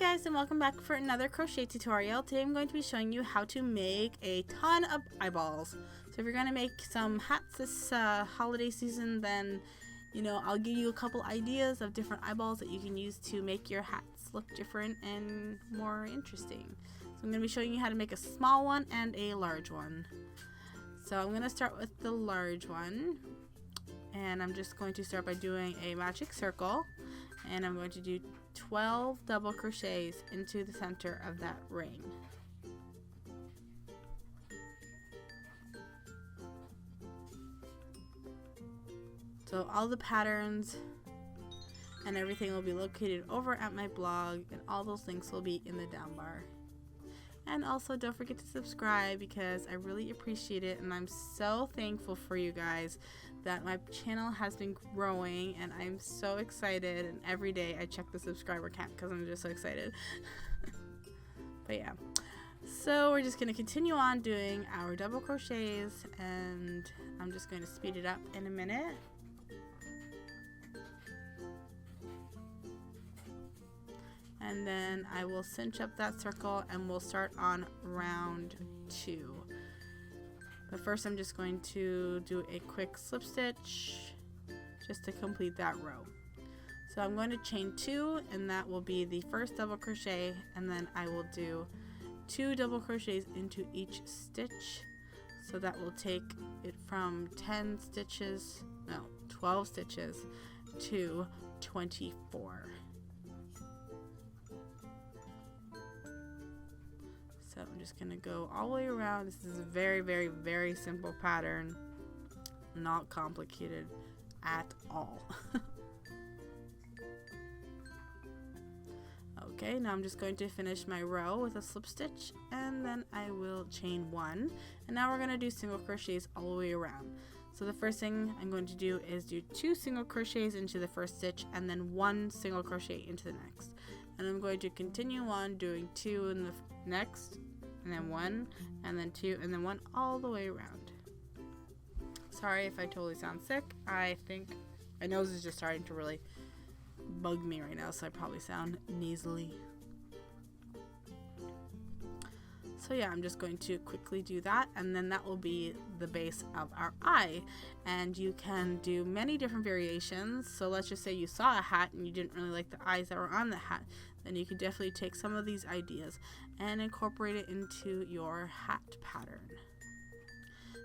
guys, and welcome back for another crochet tutorial. Today I'm going to be showing you how to make a ton of eyeballs. So if you're going to make some hats this holiday season, then I'll give you a couple ideas of different eyeballs that you can use to make your hats look different and more interesting. So I'm going to be showing you how to make a small one and a large one. So I'm going to start with the large one, and I'm just going to start by doing a magic circle, and I'm going to do 12 double crochets into the center of that ring. So all the patterns and everything will be located over at my blog, and all those links will be in the down bar. And also don't forget to subscribe, because I really appreciate it, and I'm so thankful for you guys that my channel has been growing, and I'm so excited, and every day I check the subscriber count because I'm just so excited. But yeah, so we're just going to continue on doing our double crochets, and I'm just going to speed it up in a minute. And then I will cinch up that circle, and we'll start on round 2. But first I'm just going to do a quick slip stitch just to complete that row. So I'm going to chain 2, and that will be the first double crochet, and then I will do 2 double crochets into each stitch. So that will take it from 12 stitches to 24. So I'm just going to go all the way around. This is a very, very, very simple pattern. Not complicated at all. Okay, now I'm just going to finish my row with a slip stitch, and then I will chain 1. And now we're going to do single crochets all the way around. So the first thing I'm going to do is do 2 single crochets into the first stitch, and then 1 single crochet into the next. And I'm going to continue on doing 2 in the next, and then 1, and then 2, and then 1 all the way around. Sorry if I totally sound sick. I think my nose is just starting to really bug me right now, so I probably sound nasally. So yeah, I'm just going to quickly do that, and then that will be the base of our eye. And you can do many different variations. So let's just say you saw a hat and you didn't really like the eyes that were on the hat. Then you can definitely take some of these ideas and incorporate it into your hat pattern.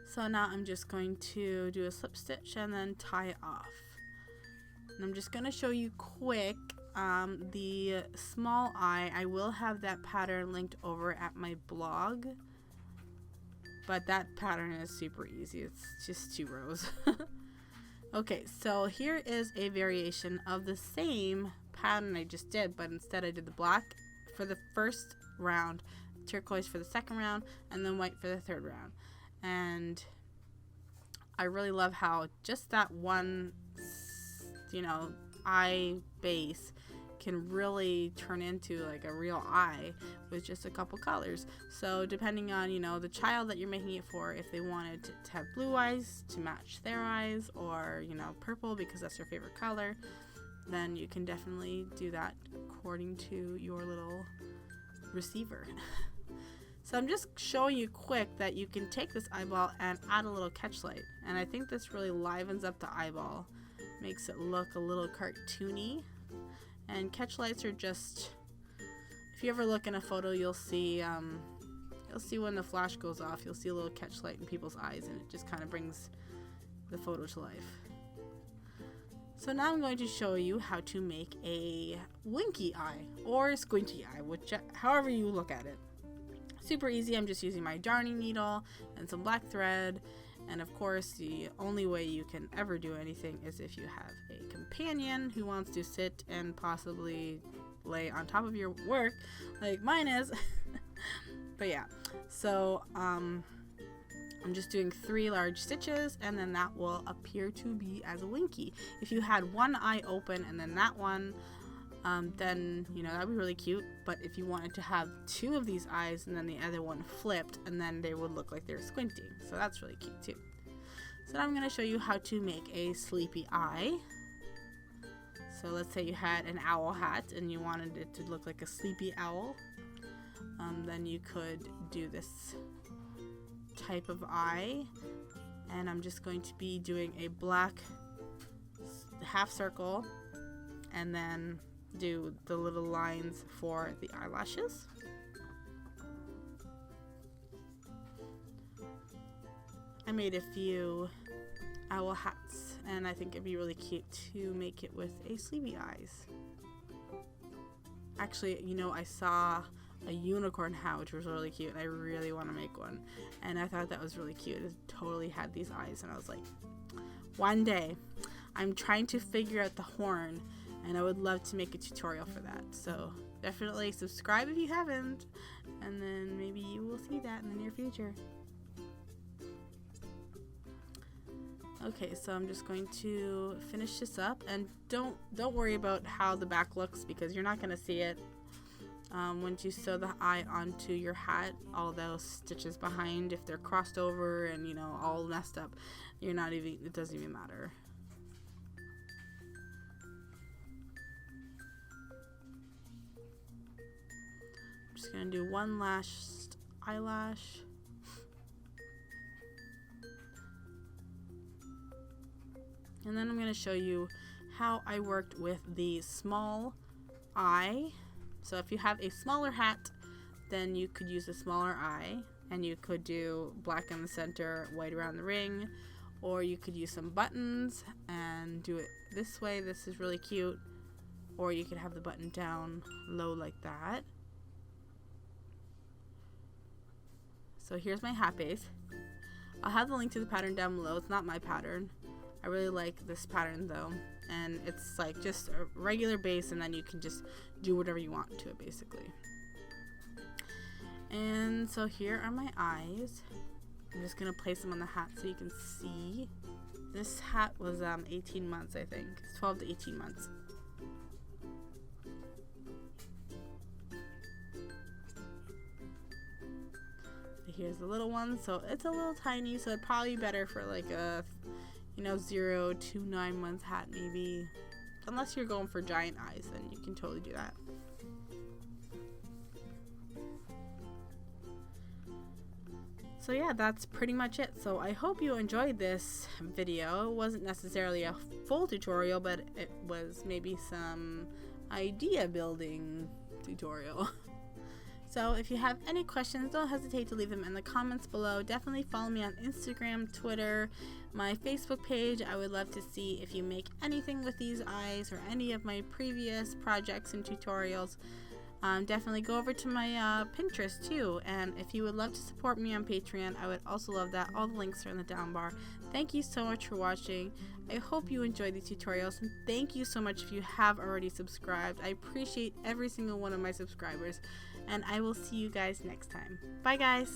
So now I'm just going to do a slip stitch and then tie it off. And I'm just going to show you quick the small eye. I will have that pattern linked over at my blog, but that pattern is super easy. It's just 2 rows. Okay, so here is a variation of the same pattern I just did, but instead I did the black for the first round, turquoise for the second round, and then white for the third round. And I really love how just that one eye base can really turn into like a real eye with just a couple colors. So depending on the child that you're making it for, if they wanted to have blue eyes to match their eyes, or purple because that's your favorite color, then you can definitely do that according to your little receiver. So I'm just showing you quick that you can take this eyeball and add a little catch light, and I think this really livens up the eyeball, makes it look a little cartoony. And catch lights are just, if you ever look in a photo, you'll see when the flash goes off, you'll see a little catch light in people's eyes, and it just kind of brings the photo to life. So now I'm going to show you how to make a winky eye or a squinty eye, however you look at it. Super easy. I'm just using my darning needle and some black thread. And of course, the only way you can ever do anything is if you have a companion who wants to sit and possibly lay on top of your work like mine is. But yeah, so I'm just doing 3 large stitches, and then that will appear to be as a winky. If you had one eye open and then that one, then that'd be really cute. But if you wanted to have 2 of these eyes and then the other one flipped, and then they would look like they're squinting, so that's really cute too. So now I'm going to show you how to make a sleepy eye. So So let's say you had an owl hat and you wanted it to look like a sleepy owl. Then you could do this type of eye. And I'm just going to be doing a black half circle and then do the little lines for the eyelashes. I made a few owl hats, and I think it'd be really cute to make it with a sleepy eyes. Actually, you know, I saw a unicorn hat which was really cute, and I really want to make one, and I thought that was really cute. It totally had these eyes, and I was like, one day. I'm trying to figure out the horn, and I would love to make a tutorial for that. So definitely subscribe if you haven't, and then maybe you will see that in the near future. Okay, so I'm just going to finish this up, and don't worry about how the back looks, because you're not going to see it. Once you sew the eye onto your hat, all those stitches behind, if they're crossed over and, you know, all messed up, it doesn't even matter. I'm just going to do one last eyelash. And then I'm going to show you how I worked with the small eye. So if you have a smaller hat, then you could use a smaller eye, and you could do black in the center, white around the ring, or you could use some buttons and do it this way. This is really cute. Or you could have the button down low like that. So here's my hat base. I'll have the link to the pattern down below. It's not my pattern. I really like this pattern though, and it's like just a regular base, and then you can just do whatever you want to it basically. And so here are my eyes. I'm just gonna place them on the hat so you can see. This hat was 18 months, I think. It's 12 to 18 months. Here's the little one, so it's a little tiny, so it'd probably be better for like a 0 to 9 month hat maybe, unless you're going for giant eyes, then you can totally do that. So yeah, that's pretty much it. So I hope you enjoyed this video. It wasn't necessarily a full tutorial, but it was maybe some idea building tutorial. So if you have any questions, don't hesitate to leave them in the comments below. Definitely follow me on Instagram, Twitter, my Facebook page. I would love to see if you make anything with these eyes or any of my previous projects and tutorials. Definitely go over to my Pinterest too, and if you would love to support me on Patreon, I would also love that. All the links are in the down bar. Thank you so much for watching. I hope you enjoyed these tutorials, and thank you so much if you have already subscribed. I appreciate every single one of my subscribers, and I will see you guys next time. Bye guys!